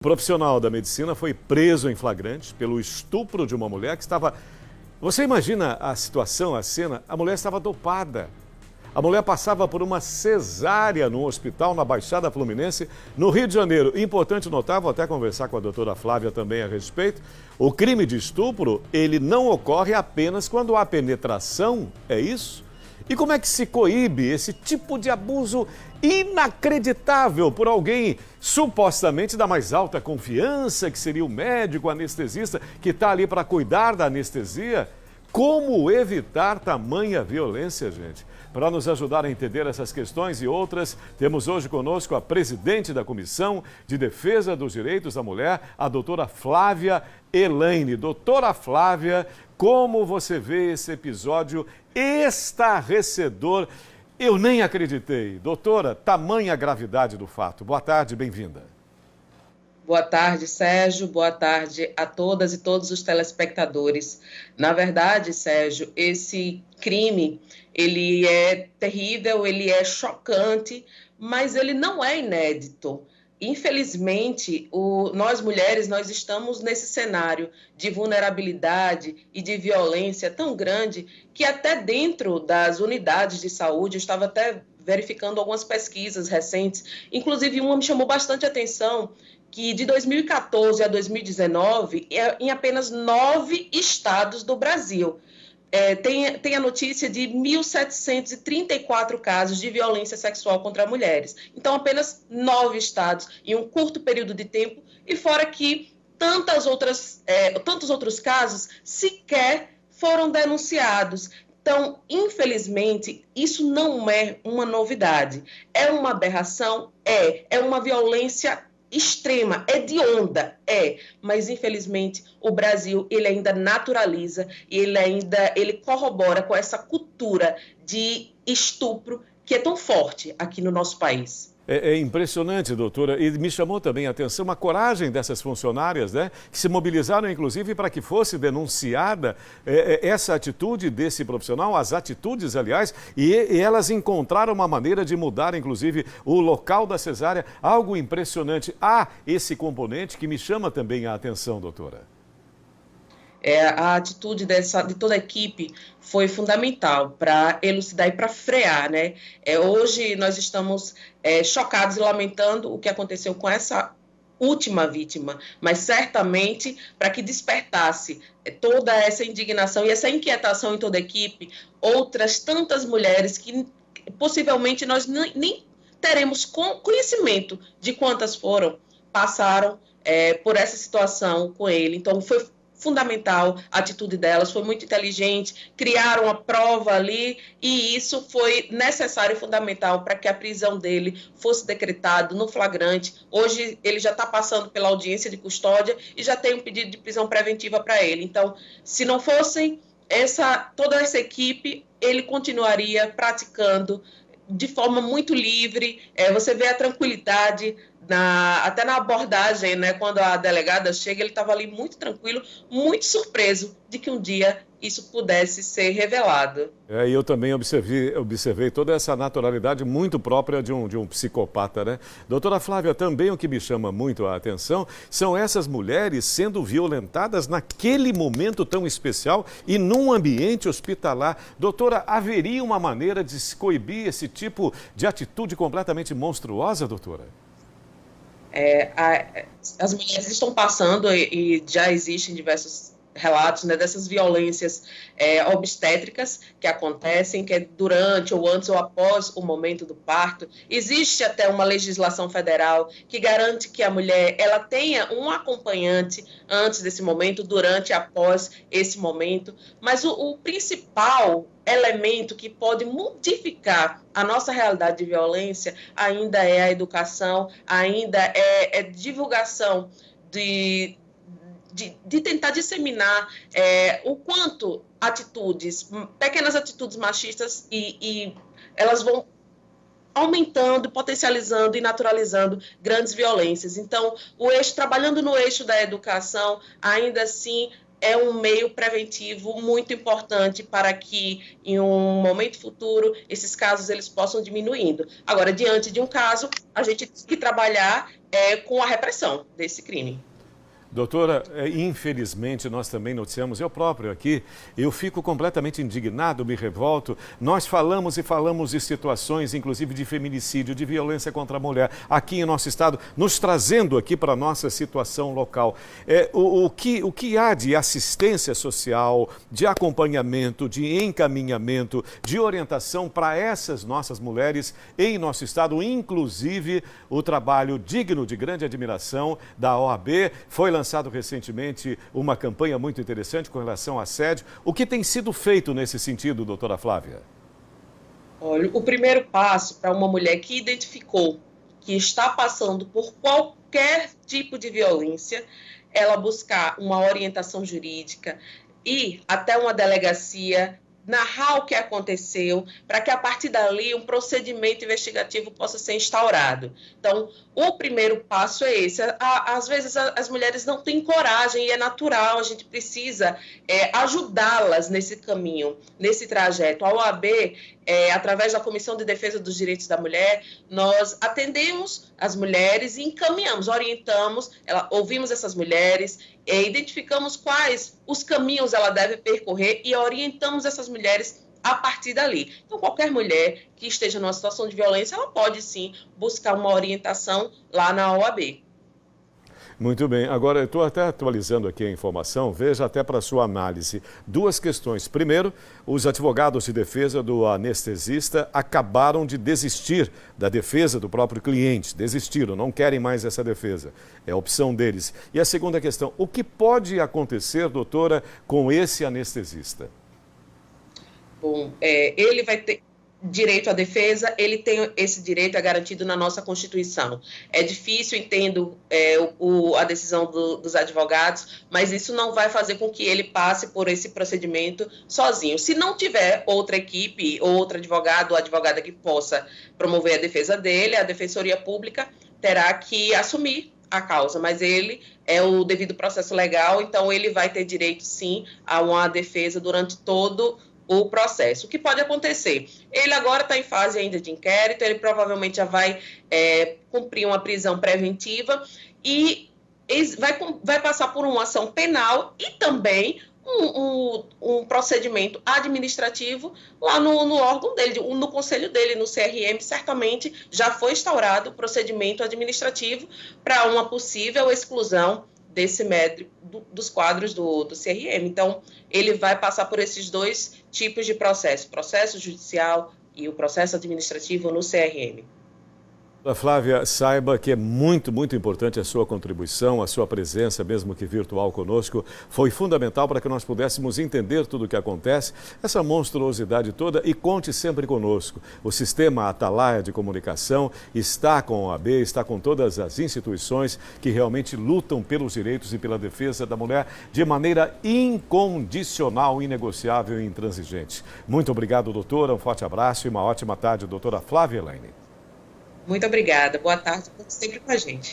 O profissional da medicina foi preso em flagrante pelo estupro de uma mulher que estava... Você imagina a situação, a cena? A mulher estava dopada. A mulher passava por uma cesárea no hospital na Baixada Fluminense, no Rio de Janeiro. Importante notar, vou até conversar com a doutora Flávia também a respeito, o crime de estupro, ele não ocorre apenas quando há penetração, é isso? E como é que se coíbe esse tipo de abuso inacreditável por alguém supostamente da mais alta confiança, que seria o médico, o anestesista, que está ali para cuidar da anestesia? Como evitar tamanha violência, gente? Para nos ajudar a entender essas questões e outras, temos hoje conosco a presidente da Comissão de Defesa dos Direitos da Mulher, a doutora Flávia Elaine. Doutora Flávia, como você vê esse episódio estarrecedor? Eu nem acreditei. Doutora, tamanha gravidade do fato. Boa tarde, bem-vinda. Boa tarde, Sérgio. Boa tarde a todas e todos os telespectadores. Na verdade, Sérgio, esse crime, ele é terrível, ele é chocante, mas ele não é inédito. Infelizmente, nós mulheres, nós estamos nesse cenário de vulnerabilidade e de violência tão grande que até dentro das unidades de saúde, eu estava até verificando algumas pesquisas recentes, inclusive uma me chamou bastante atenção, que de 2014 a 2019, em apenas 9 estados do Brasil, tem a notícia de 1.734 casos de violência sexual contra mulheres. Então, apenas 9 estados em um curto período de tempo, e fora que tantos outros casos sequer foram denunciados. Então, infelizmente, isso não é uma novidade. É uma aberração? É uma violência extrema, hedionda, mas infelizmente o Brasil ele ainda naturaliza e ele corrobora com essa cultura de estupro que é tão forte aqui no nosso país. É impressionante, doutora, e me chamou também a atenção a coragem dessas funcionárias, né, que se mobilizaram, inclusive, para que fosse denunciada essa atitude desse profissional, as atitudes, aliás, e elas encontraram uma maneira de mudar, inclusive, o local da cesárea, algo impressionante. Há esse componente que me chama também a atenção, doutora. A atitude de toda a equipe foi fundamental para elucidar e para frear, né? Hoje nós estamos chocados e lamentando o que aconteceu com essa última vítima, mas certamente para que despertasse toda essa indignação e essa inquietação em toda a equipe, outras tantas mulheres que possivelmente nós nem teremos conhecimento de quantas passaram por essa situação com ele. Então foi fundamental a atitude delas, foi muito inteligente, criaram a prova ali e isso foi necessário e fundamental para que a prisão dele fosse decretada no flagrante. Hoje ele já está passando pela audiência de custódia e já tem um pedido de prisão preventiva para ele. Então, se não fossem toda essa equipe, ele continuaria praticando de forma muito livre. Você vê a tranquilidade até na abordagem, né? Quando a delegada chega, ele estava ali muito tranquilo, muito surpreso de que um dia isso pudesse ser revelado. Eu também observei toda essa naturalidade muito própria de um psicopata, né? Doutora Flávia, também o que me chama muito a atenção são essas mulheres sendo violentadas naquele momento tão especial e num ambiente hospitalar. Doutora, haveria uma maneira de se coibir esse tipo de atitude completamente monstruosa, doutora? As mulheres estão passando e já existem diversos relatos, né, dessas violências obstétricas que acontecem, que é durante ou antes ou após o momento do parto. Existe até uma legislação federal que garante que a mulher ela tenha um acompanhante antes desse momento, durante e após esse momento, mas o principal elemento que pode modificar a nossa realidade de violência ainda é a educação, ainda é divulgação de tentar disseminar o quanto pequenas atitudes machistas e elas vão aumentando, potencializando e naturalizando grandes violências. Então, trabalhando no eixo da educação, ainda assim, é um meio preventivo muito importante para que, em um momento futuro, esses casos eles possam diminuindo. Agora, diante de um caso, a gente tem que trabalhar com a repressão desse crime. Doutora, infelizmente nós também noticiamos, eu próprio aqui, eu fico completamente indignado, me revolto. Nós falamos e falamos de situações, inclusive de feminicídio, de violência contra a mulher, aqui em nosso estado, nos trazendo aqui para a nossa situação local. O que há de assistência social, de acompanhamento, de encaminhamento, de orientação para essas nossas mulheres em nosso estado, inclusive o trabalho digno de grande admiração da OAB, foi lançado recentemente uma campanha muito interessante com relação ao assédio. O que tem sido feito nesse sentido, doutora Flávia? Olha, o primeiro passo para uma mulher que identificou que está passando por qualquer tipo de violência, ela buscar uma orientação jurídica, ir até uma delegacia, narrar o que aconteceu, para que a partir dali um procedimento investigativo possa ser instaurado. Então, o primeiro passo é esse. Às vezes as mulheres não têm coragem e é natural, a gente precisa ajudá-las nesse caminho, nesse trajeto. A OAB, através da Comissão de Defesa dos Direitos da Mulher, nós atendemos as mulheres e encaminhamos, orientamos, ouvimos essas mulheres, identificamos quais os caminhos ela deve percorrer e orientamos essas mulheres a partir dali. Então, qualquer mulher que esteja numa situação de violência, ela pode sim buscar uma orientação lá na OAB. Muito bem. Agora, eu estou até atualizando aqui a informação, veja até para sua análise. Duas questões. Primeiro, os advogados de defesa do anestesista acabaram de desistir da defesa do próprio cliente. Desistiram, não querem mais essa defesa. É a opção deles. E a segunda questão, o que pode acontecer, doutora, com esse anestesista? Bom, ele vai ter direito à defesa, ele tem esse direito garantido na nossa Constituição. É difícil, entendo a decisão dos advogados, mas isso não vai fazer com que ele passe por esse procedimento sozinho. Se não tiver outra equipe, ou outro advogado ou advogada que possa promover a defesa dele, a Defensoria Pública terá que assumir a causa, mas ele é o devido processo legal, então ele vai ter direito, sim, a uma defesa durante todo o processo. O que pode acontecer? Ele agora está em fase ainda de inquérito, ele provavelmente já vai cumprir uma prisão preventiva e vai passar por uma ação penal e também um procedimento administrativo lá no órgão dele, no conselho dele, no CRM, certamente já foi instaurado o procedimento administrativo para uma possível exclusão desse médico dos quadros do CRM. Então, ele vai passar por esses dois tipos de processo judicial e o processo administrativo no CRM. Flávia, saiba que é muito, muito importante a sua contribuição, a sua presença, mesmo que virtual conosco, foi fundamental para que nós pudéssemos entender tudo o que acontece, essa monstruosidade toda, e conte sempre conosco. O sistema Atalaia de comunicação está com a OAB, está com todas as instituições que realmente lutam pelos direitos e pela defesa da mulher de maneira incondicional, inegociável e intransigente. Muito obrigado, doutora, um forte abraço e uma ótima tarde, doutora Flávia Elaine. Muito obrigada. Boa tarde, sempre com a gente.